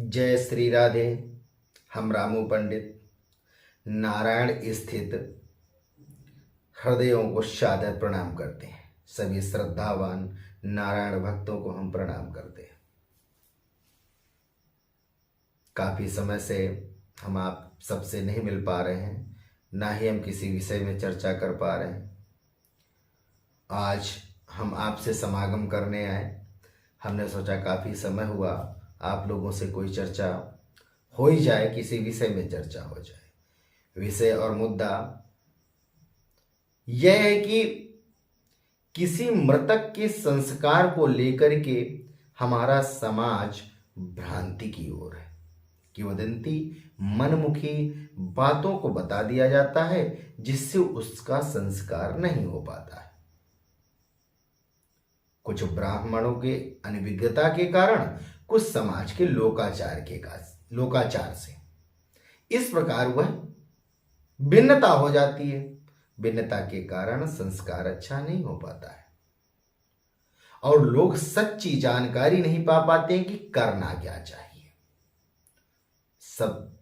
जय श्री राधे। हम रामू पंडित नारायण स्थित हृदयों को सादर प्रणाम करते हैं। सभी श्रद्धावान नारायण भक्तों को हम प्रणाम करते हैं। काफी समय से हम आप सबसे नहीं मिल पा रहे हैं, ना ही हम किसी विषय में चर्चा कर पा रहे हैं। आज हम आपसे समागम करने आए। हमने सोचा काफी समय हुआ, आप लोगों से कोई चर्चा हो ही जाए, किसी विषय में चर्चा हो जाए। विषय और मुद्दा यह है कि किसी मृतक के संस्कार को लेकर के हमारा समाज भ्रांति की ओर है। किंवदंती मनमुखी बातों को बता दिया जाता है जिससे उसका संस्कार नहीं हो पाता है। कुछ ब्राह्मणों के अनभिज्ञता के कारण, कुछ समाज के लोकाचार से इस प्रकार वह भिन्नता हो जाती है। भिन्नता के कारण संस्कार अच्छा नहीं हो पाता है और लोग सच्ची जानकारी नहीं पा पाते हैं कि करना क्या चाहिए। सब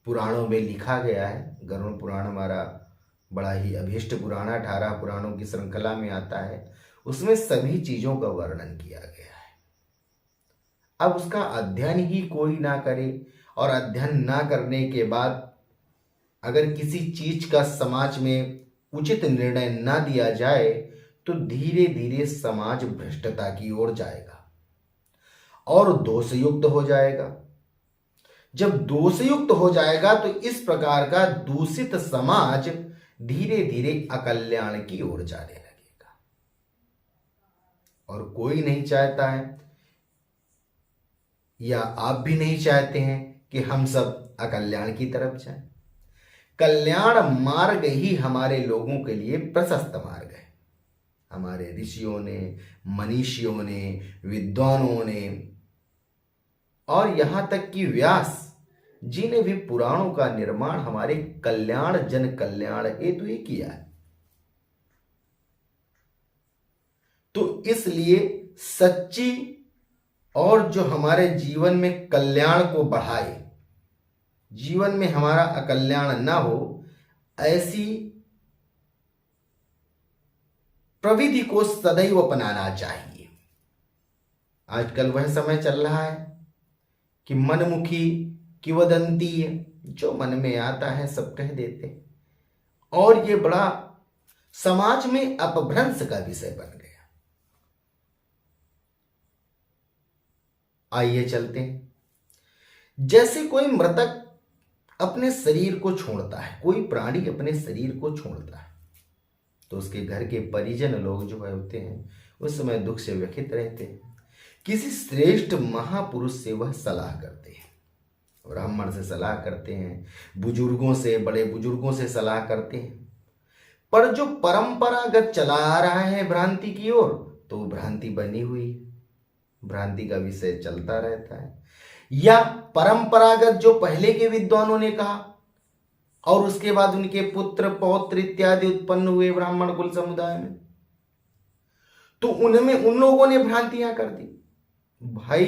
पुराणों में लिखा गया है। गरुड़ पुराण हमारा बड़ा ही अभीष्ट पुराण, 18 पुराणों की श्रृंखला में आता है। उसमें सभी चीजों का वर्णन किया गया है। अब उसका अध्ययन ही कोई ना करे और अध्ययन ना करने के बाद अगर किसी चीज का समाज में उचित निर्णय ना दिया जाए तो धीरे धीरे समाज भ्रष्टता की ओर जाएगा और दोषयुक्त हो जाएगा। जब दोषयुक्त हो जाएगा तो इस प्रकार का दूषित समाज धीरे धीरे अकल्याण की ओर जाने लगेगा और कोई नहीं चाहता है, या आप भी नहीं चाहते हैं कि हम सब अकल्याण की तरफ जाएं। कल्याण मार्ग ही हमारे लोगों के लिए प्रशस्त मार्ग है। हमारे ऋषियों ने, मनीषियों ने, विद्वानों ने और यहां तक कि व्यास जी ने भी पुराणों का निर्माण हमारे कल्याण, जन कल्याण हेतु ही किया है। तो इसलिए सच्ची और जो हमारे जीवन में कल्याण को बढ़ाए, जीवन में हमारा अकल्याण ना हो, ऐसी प्रविधि को सदैव अपनाना चाहिए। आजकल वह समय चल रहा है कि मनमुखी किंवदंती जो मन में आता है सब कह देते, और ये बड़ा समाज में अपभ्रंश का विषय बन गया। आइए चलते हैं। जैसे कोई मृतक अपने शरीर को छोड़ता है, कोई प्राणी अपने शरीर को छोड़ता है, तो उसके घर के परिजन लोग जो है होते हैं उस समय दुख से व्यथित रहते हैं। किसी श्रेष्ठ महापुरुष से वह सलाह करते हैं, ब्राह्मण से सलाह करते हैं, बुजुर्गों से, बड़े बुजुर्गों से सलाह करते हैं। पर जो परंपरागत चला आ रहा है भ्रांति की ओर, तो भ्रांति बनी हुई, भ्रांति का विषय चलता रहता है। या परंपरागत जो पहले के विद्वानों ने कहा और उसके बाद उनके पुत्र पौत्र इत्यादि उत्पन्न हुए ब्राह्मण कुल समुदाय में, तो उनमें उन लोगों ने भ्रांतियां कर दी। भाई,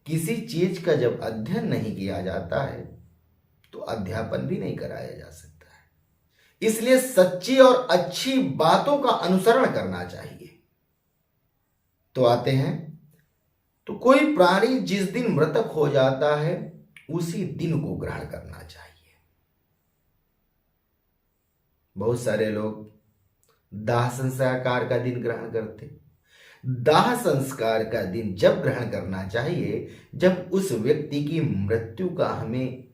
किसी चीज का जब अध्ययन नहीं किया जाता है तो अध्यापन भी नहीं कराया जा सकता है। इसलिए सच्ची और अच्छी बातों का अनुसरण करना चाहिए। तो आते हैं, तो कोई प्राणी जिस दिन मृतक हो जाता है उसी दिन को ग्रहण करना चाहिए। बहुत सारे लोग दाह संस्कार का दिन ग्रहण करते। दाह संस्कार का दिन जब ग्रहण करना चाहिए जब उस व्यक्ति की मृत्यु का हमें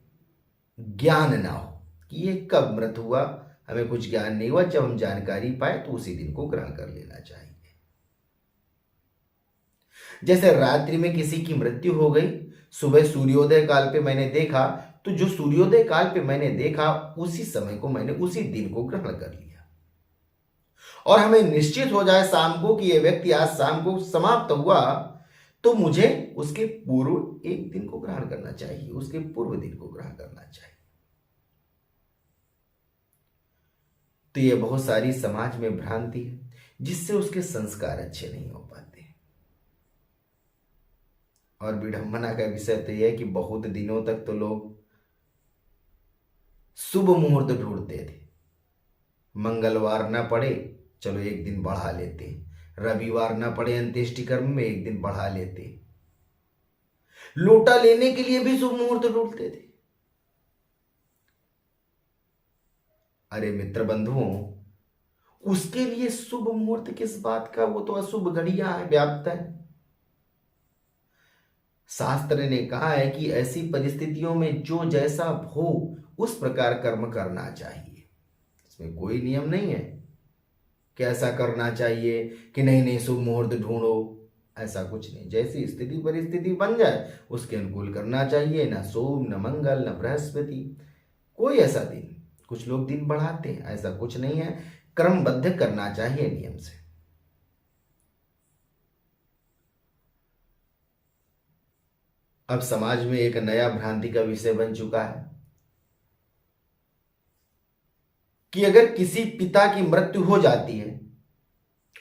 ज्ञान ना हो कि ये कब मृत हुआ, हमें कुछ ज्ञान नहीं हुआ। जब हम जानकारी पाए तो उसी दिन को ग्रहण कर लेना चाहिए। जैसे रात्रि में किसी की मृत्यु हो गई, सुबह सूर्योदय काल पे मैंने देखा, तो जो सूर्योदय काल पे मैंने देखा उसी समय को मैंने उसी दिन को ग्रहण कर लिया। और हमें निश्चित हो जाए शाम को कि यह व्यक्ति आज शाम को समाप्त हुआ, तो मुझे उसके पूर्व एक दिन को ग्रहण करना चाहिए, उसके पूर्व दिन को ग्रहण करना चाहिए। तो यह बहुत सारी समाज में भ्रांति है जिससे उसके संस्कार अच्छे नहीं हो पाते और विडंबना का विषय तो यह है कि बहुत दिनों तक तो लोग शुभ मुहूर्त ढूंढते थे। मंगलवार ना पड़े, चलो एक दिन बढ़ा लेते। रविवार ना पड़े अंत्येष्टि कर्म में, एक दिन बढ़ा लेते। लोटा लेने के लिए भी शुभ मुहूर्त ढूंढते थे। अरे मित्र बंधुओं, उसके लिए शुभ मुहूर्त किस बात का, वो तो अशुभ घड़ियां है, व्याप्त है। शास्त्र ने कहा है कि ऐसी परिस्थितियों में जो जैसा हो उस प्रकार कर्म करना चाहिए। इसमें कोई नियम नहीं है कि ऐसा करना चाहिए कि नहीं नहीं शुभ मुहूर्त ढूंढो, ऐसा कुछ नहीं। जैसी स्थिति परिस्थिति बन जाए उसके अनुकूल करना चाहिए। न सोम, न मंगल, न बृहस्पति, कोई ऐसा दिन। कुछ लोग दिन बढ़ाते हैं, ऐसा कुछ नहीं है। क्रमबद्ध करना चाहिए नियम से। अब समाज में एक नया भ्रांति का विषय बन चुका है कि अगर किसी पिता की मृत्यु हो जाती है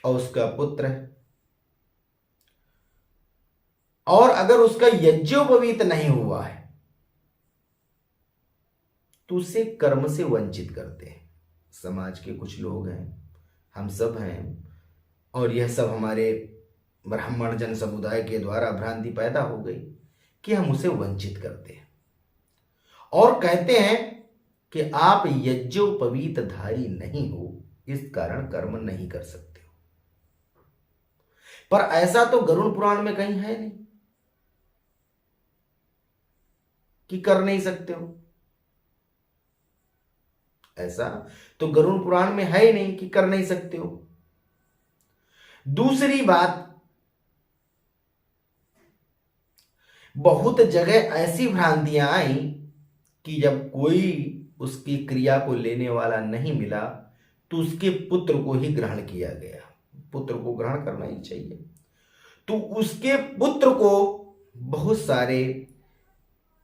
और उसका पुत्र है, और अगर उसका यज्ञोपवीत नहीं हुआ है तो उसे कर्म से वंचित करते हैं। समाज के कुछ लोग हैं, हम सब हैं, और यह सब हमारे ब्राह्मण जन समुदाय के द्वारा भ्रांति पैदा हो गई कि हम उसे वंचित करते हैं और कहते हैं कि आप यज्ञोपवीत धारी नहीं हो, इस कारण कर्म नहीं कर सकते हो। पर ऐसा तो गरुड़ पुराण में कहीं है नहीं कि कर नहीं सकते हो। ऐसा तो गरुड़ पुराण में है ही नहीं कि कर नहीं सकते हो। दूसरी बात, बहुत जगह ऐसी भ्रांतियां आई कि जब कोई उसकी क्रिया को लेने वाला नहीं मिला तो उसके पुत्र को ही ग्रहण किया गया। पुत्र को ग्रहण करना ही चाहिए। तो उसके पुत्र को बहुत सारे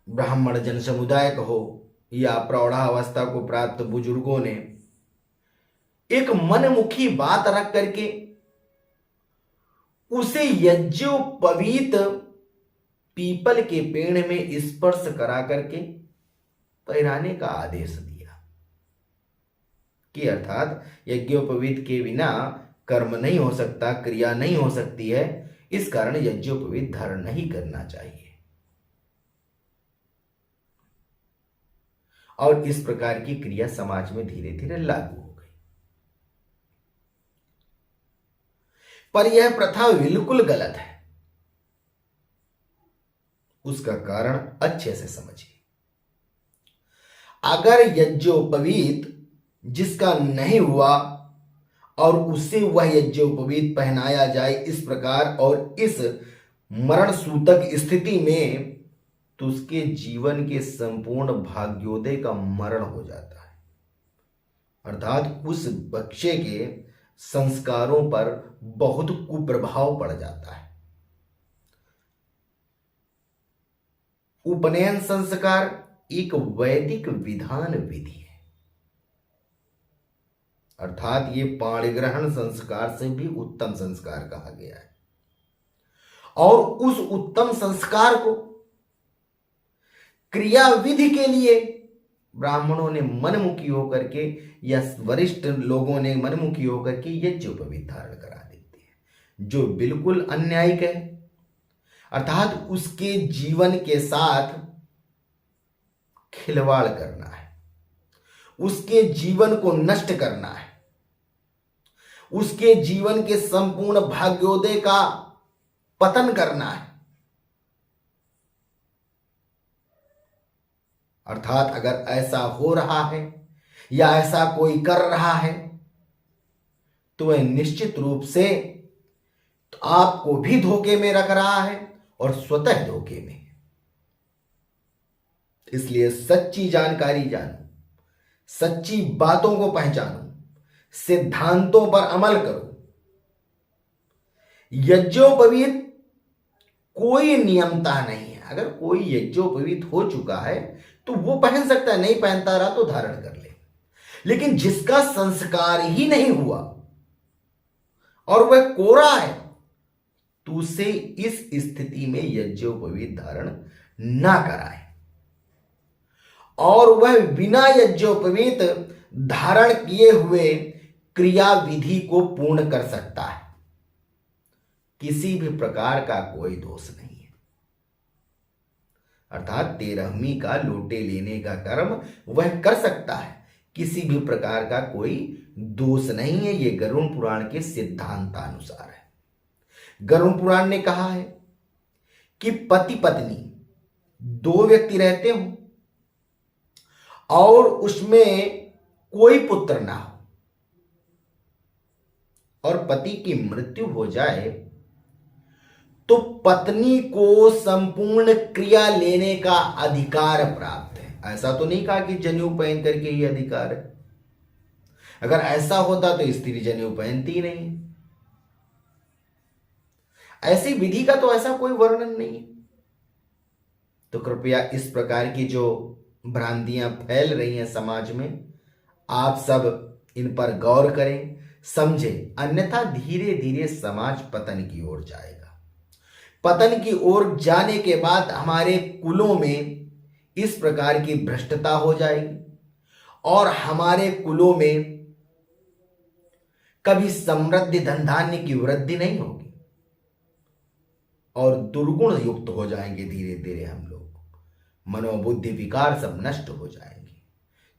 ब्राह्मण जन समुदाय कहो या प्रौढ़ावस्था को प्राप्त बुजुर्गों ने एक मनमुखी बात रख करके उसे यज्ञोपवीत पीपल के पेड़ में स्पर्श करा करके पहिराने का आदेश दिया कि अर्थात यज्ञोपवीत के बिना कर्म नहीं हो सकता, क्रिया नहीं हो सकती है, इस कारण यज्ञोपवीत धारण नहीं करना चाहिए। और इस प्रकार की क्रिया समाज में धीरे धीरे लागू हो गई। पर यह प्रथा बिल्कुल गलत है। उसका कारण अच्छे से समझिए। अगर यज्ञोपवीत जिसका नहीं हुआ और उससे वह यज्ञोपवीत पहनाया जाए इस प्रकार और इस मरण सूतक स्थिति में, तो उसके जीवन के संपूर्ण भाग्योदय का मरण हो जाता है। अर्थात उस बच्चे के संस्कारों पर बहुत कुप्रभाव पड़ जाता है। उपनयन संस्कार एक वैदिक विधान विधि है, अर्थात ये पाणिग्रहण संस्कार से भी उत्तम संस्कार कहा गया है। और उस उत्तम संस्कार को क्रिया विधि के लिए ब्राह्मणों ने मनमुखी होकर के या वरिष्ठ लोगों ने मनमुखी होकर के यज्ञोपवीत धारण करा देते हैं, जो बिल्कुल अन्यायिक है। अर्थात उसके जीवन के साथ खिलवाड़ करना है, उसके जीवन को नष्ट करना है, उसके जीवन के संपूर्ण भाग्योदय का पतन करना है। अर्थात अगर ऐसा हो रहा है या ऐसा कोई कर रहा है तो वह निश्चित रूप से तो आपको भी धोखे में रख रहा है और स्वतः धोखे में। इसलिए सच्ची जानकारी जानो, सच्ची बातों को पहचानो, सिद्धांतों पर अमल करो। यज्ञोपवीत कोई नियमता नहीं है। अगर कोई यज्ञोपवीत हो चुका है तो वो पहन सकता है, नहीं पहनता रहा तो धारण कर ले। लेकिन जिसका संस्कार ही नहीं हुआ और वह कोरा है तो उसे इस स्थिति में यज्ञोपवीत धारण ना कराए और वह बिना यज्ञोपवीत धारण किए हुए क्रिया विधि को पूर्ण कर सकता है। किसी भी प्रकार का कोई दोष नहीं है। अर्थात 13वीं का लोटे लेने का कर्म वह कर सकता है, किसी भी प्रकार का कोई दोष नहीं है। यह गरुड़ पुराण के सिद्धांतानुसार है। गरुड़ पुराण ने कहा है कि पति पत्नी दो व्यक्ति रहते हो और उसमें कोई पुत्र ना हो और पति की मृत्यु हो जाए तो पत्नी को संपूर्ण क्रिया लेने का अधिकार प्राप्त है। ऐसा तो नहीं कहा कि जनेऊ पहन करके ही अधिकार है। अगर ऐसा होता तो स्त्री जनेऊ पहनती ही नहीं। ऐसी विधि का तो ऐसा कोई वर्णन नहीं है। तो कृपया इस प्रकार की जो भ्रांतियां फैल रही हैं समाज में, आप सब इन पर गौर करें, समझें, अन्यथा धीरे धीरे समाज पतन की ओर जाएगा। पतन की ओर जाने के बाद हमारे कुलों में इस प्रकार की भ्रष्टता हो जाएगी और हमारे कुलों में कभी समृद्धि धन धान्य की वृद्धि नहीं होगी और दुर्गुण युक्त हो जाएंगे। धीरे धीरे हम लोग मनोबुद्धि विकार सब नष्ट हो जाएंगे।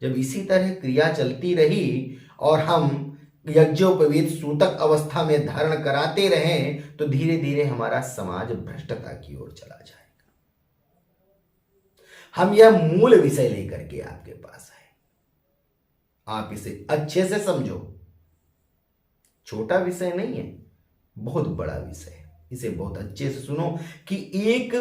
जब इसी तरह क्रिया चलती रही और हम यज्ञोपवीत सूतक अवस्था में धारण कराते रहें तो धीरे धीरे हमारा समाज भ्रष्टता की ओर चला जाएगा। हम यह मूल विषय लेकर के आपके पास आए, आप इसे अच्छे से समझो। छोटा विषय नहीं है, बहुत बड़ा विषय है। इसे बहुत अच्छे से सुनो कि एक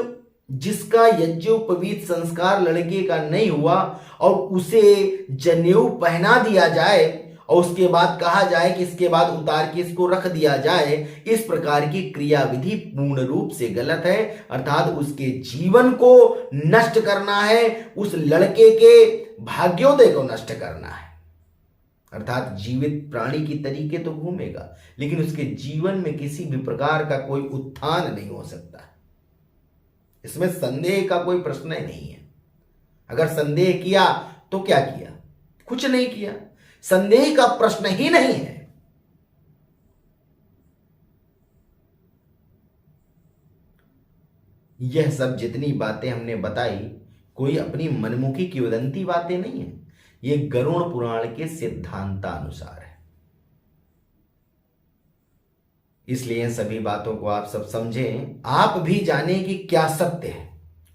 जिसका यज्ञोपवीत संस्कार लड़के का नहीं हुआ और उसे जनेऊ पहना दिया जाए और उसके बाद कहा जाए कि इसके बाद उतार के इसको रख दिया जाए, इस प्रकार की क्रिया विधि पूर्ण रूप से गलत है। अर्थात उसके जीवन को नष्ट करना है, उस लड़के के भाग्योदय को नष्ट करना है। अर्थात जीवित प्राणी की तरीके तो घूमेगा लेकिन उसके जीवन में किसी भी प्रकार का कोई उत्थान नहीं हो सकता। इसमें संदेह का कोई प्रश्न ही नहीं है। अगर संदेह किया तो क्या किया? कुछ नहीं किया। संदेह का प्रश्न ही नहीं है। यह सब जितनी बातें हमने बताई कोई अपनी मनमुखी किंवदंती बातें नहीं है। यह गरुड़ पुराण के सिद्धांतानुसार है। इसलिए इन सभी बातों को आप सब समझें, आप भी जानें कि क्या सत्य है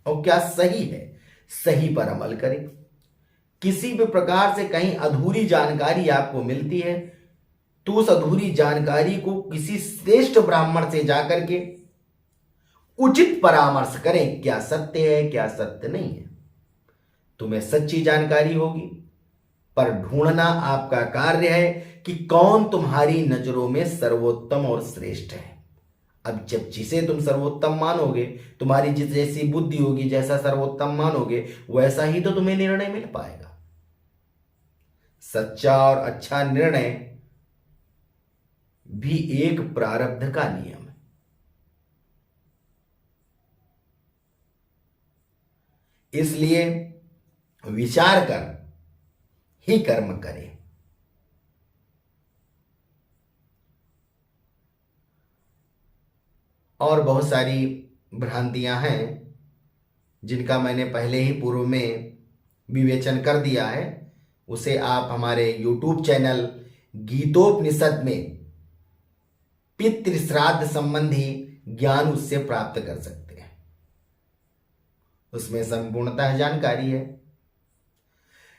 और क्या सही है। सही पर अमल करें। किसी भी प्रकार से कहीं अधूरी जानकारी आपको मिलती है तो उस अधूरी जानकारी को किसी श्रेष्ठ ब्राह्मण से जाकर के उचित परामर्श करें, क्या सत्य है क्या सत्य नहीं है। तुम्हें सच्ची जानकारी होगी, पर ढूंढना आपका कार्य है कि कौन तुम्हारी नजरों में सर्वोत्तम और श्रेष्ठ है। अब जब जिसे तुम सर्वोत्तम मानोगे, तुम्हारी जिस जैसी बुद्धि होगी, जैसा सर्वोत्तम मानोगे, वैसा ही तो तुम्हें निर्णय मिल पाएगा। सच्चा और अच्छा निर्णय भी एक प्रारब्ध का नियम है। इसलिए विचार कर ही कर्म करें। और बहुत सारी भ्रांतियां हैं जिनका मैंने पहले ही पूर्व में विवेचन कर दिया है। उसे आप हमारे YouTube चैनल गीतोपनिषद में पितृ श्राद्ध संबंधी ज्ञान उससे प्राप्त कर सकते हैं। उसमें संपूर्णतः जानकारी है।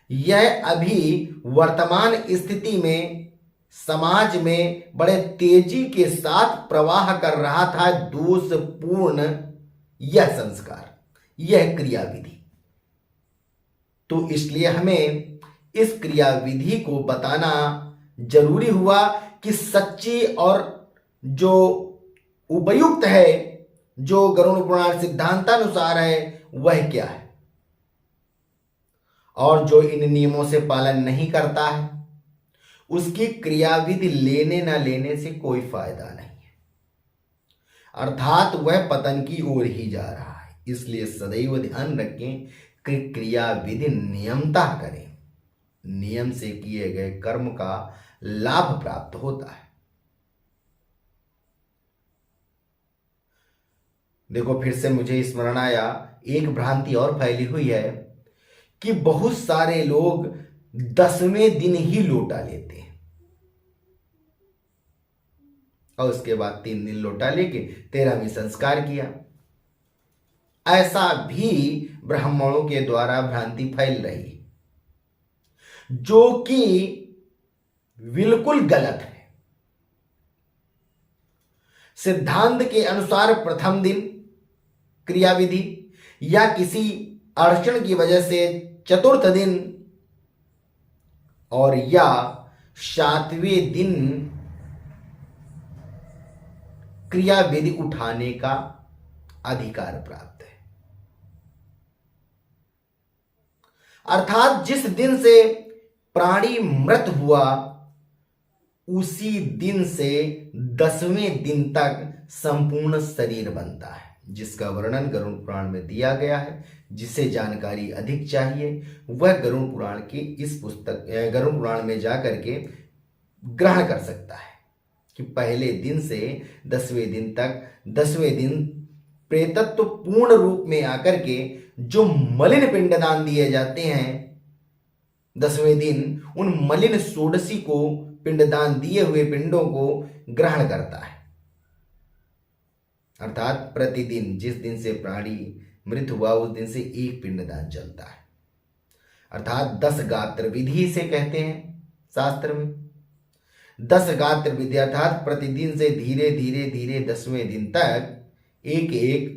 यह अभी वर्तमान स्थिति में समाज में बड़े तेजी के साथ प्रवाह कर रहा था दोषपूर्ण यह संस्कार, यह क्रिया विधि। तो इसलिए हमें इस क्रिया विधि को बताना जरूरी हुआ कि सच्ची और जो उपयुक्त है, जो गरुड़ पुराण सिद्धांतानुसार है, वह क्या है। और जो इन नियमों से पालन नहीं करता है उसकी क्रिया विधि लेने ना लेने से कोई फायदा नहीं है। अर्थात वह पतन की ओर ही जा रहा है। इसलिए सदैव ध्यान रखें कि क्रिया विधि नियमतः करें। नियम से किए गए कर्म का लाभ प्राप्त होता है। देखो, फिर से मुझे स्मरण आया, एक भ्रांति और फैली हुई है कि बहुत सारे लोग 10वें दिन ही लोटा लेते हैं और उसके बाद 3 दिन लोटा लेके 13वीं संस्कार किया। ऐसा भी ब्राह्मणों के द्वारा भ्रांति फैल रही है, जो कि बिल्कुल गलत है। सिद्धांत के अनुसार प्रथम दिन क्रिया विधि या किसी अड़चन की वजह से चतुर्थ दिन और या 7वें दिन क्रिया विधि उठाने का अधिकार प्राप्त है। अर्थात जिस दिन से प्राणी मृत हुआ उसी दिन से 10वें दिन तक संपूर्ण शरीर बनता है, जिसका वर्णन गरुड़ पुराण में दिया गया है। जिसे जानकारी अधिक चाहिए वह गरुड़ पुराण की इस पुस्तक गरुड़ पुराण में जाकर के ग्रहण कर सकता है कि पहले दिन से 10वें दिन तक 10वें दिन प्रेतत्व पूर्ण रूप में आकर के जो मलिन पिंडदान दिए जाते हैं 10वें दिन, उन मलिन षोडशी को पिंडदान दिए हुए पिंडों को ग्रहण करता है। अर्थात प्रतिदिन जिस दिन से प्राणी मृत हुआ उस दिन से एक पिंडदान चलता है। अर्थात 10 गात्र विधि से कहते हैं शास्त्र में। 10 गात्र विधि अर्थात प्रतिदिन से धीरे धीरे धीरे 10वें दिन तक एक एक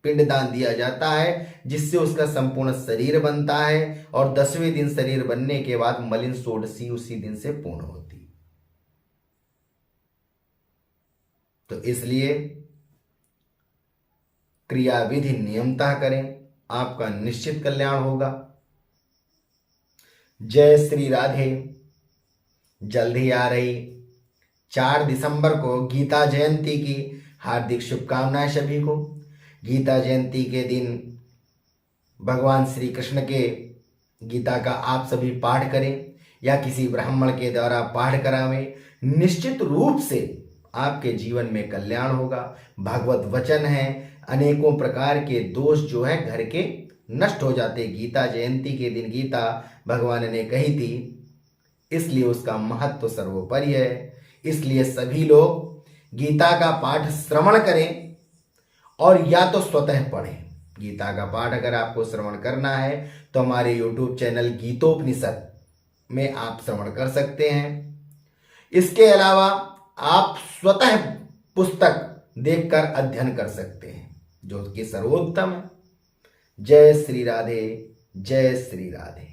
पिंडदान दिया जाता है, जिससे उसका संपूर्ण शरीर बनता है और 10वें दिन शरीर बनने के बाद मलिन षोडशी उसी दिन से पूर्ण होती है। तो इसलिए क्रिया विधि नियमतः करें, आपका निश्चित कल्याण होगा। जय श्री राधे। जल्द ही आ रही 4 दिसंबर को गीता जयंती की हार्दिक शुभकामनाएं सभी को। गीता जयंती के दिन भगवान श्री कृष्ण के गीता का आप सभी पाठ करें या किसी ब्राह्मण के द्वारा पाठ करावें। निश्चित रूप से आपके जीवन में कल्याण होगा। भागवत वचन है, अनेकों प्रकार के दोष जो है घर के नष्ट हो जाते। गीता जयंती के दिन गीता भगवान ने कही थी, इसलिए उसका महत्व सर्वोपरि है। इसलिए सभी लोग गीता का पाठ श्रवण करें और या तो स्वतः पढ़ें। गीता का पाठ अगर आपको श्रवण करना है तो हमारे YouTube चैनल गीतोपनिषद में आप श्रवण कर सकते हैं। इसके अलावा आप स्वतः पुस्तक देखकर अध्ययन कर सकते हैं, जो कि सर्वोत्तम है। जय श्री राधे। जय श्री राधे।